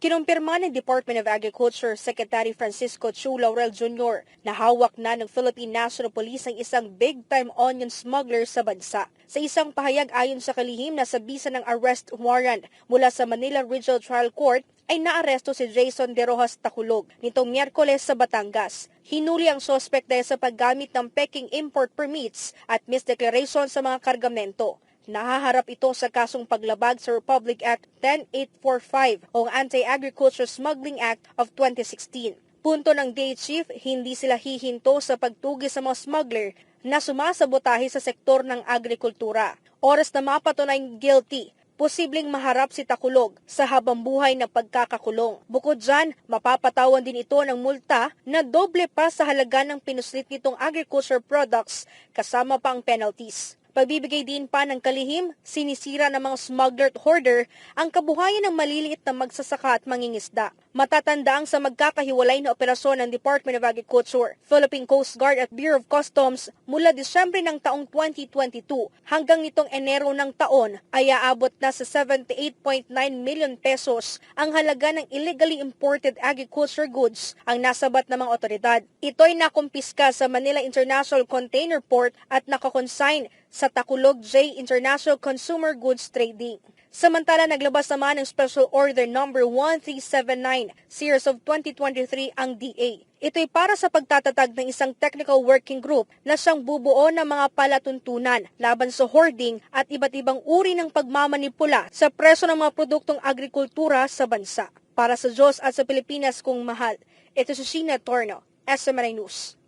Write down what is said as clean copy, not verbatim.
Kinumpirma ng Department of Agriculture Secretary Francisco Chu Laurel Jr. na hawak na ng Philippine National Police ang isang big-time onion smuggler sa bansa. Sa isang pahayag ayon sa kalihim na sa bisa ng arrest warrant mula sa Manila Regional Trial Court, ay naaresto si Jason De Rojas Taculog nitong Miyerkules sa Batangas. Hinuli ang sospek dahil sa paggamit ng peking import permits at misdeclaration sa mga kargamento. Nahaharap ito sa kasong paglabag sa Republic Act 10845 o Anti-Agriculture Smuggling Act of 2016. Punto ng DA Chief, hindi sila hihinto sa pagtugi sa mga smuggler na sumasabotahe sa sektor ng agrikultura. Oras na mapatunayang guilty, posibleng maharap si Taculog sa habambuhay na pagkakakulong. Bukod dyan, mapapatawan din ito ng multa na doble pa sa halaga ng pinuslit nitong agriculture products kasama pa ang penalties. Pagbibigay din pa ng kalihim, sinisira ng mga smuggler at hoarder ang kabuhayan ng maliliit na magsasaka at mangingisda. Matatandaang sa magkakahiwalay na operasyon ng Department of Agriculture, Philippine Coast Guard at Bureau of Customs mula Disyembre ng taong 2022 hanggang nitong Enero ng taon ay aabot na sa 78.9 million pesos ang halaga ng illegally imported agriculture goods ang nasabat ng mga otoridad. Ito'y nakumpiska sa Manila International Container Port at nakakonsign sa Taculog J International Consumer Goods Trading. Samantala, naglabas naman ng Special Order No. 1379 Series of 2023 ang DA. Ito'y para sa pagtatatag ng isang technical working group na siyang bubuo ng mga palatuntunan laban sa hoarding at iba't ibang uri ng pagmamanipula sa presyo ng mga produktong agrikultura sa bansa. Para sa Diyos at sa Pilipinas kong mahal, ito si Sheena Torno, SMNI News.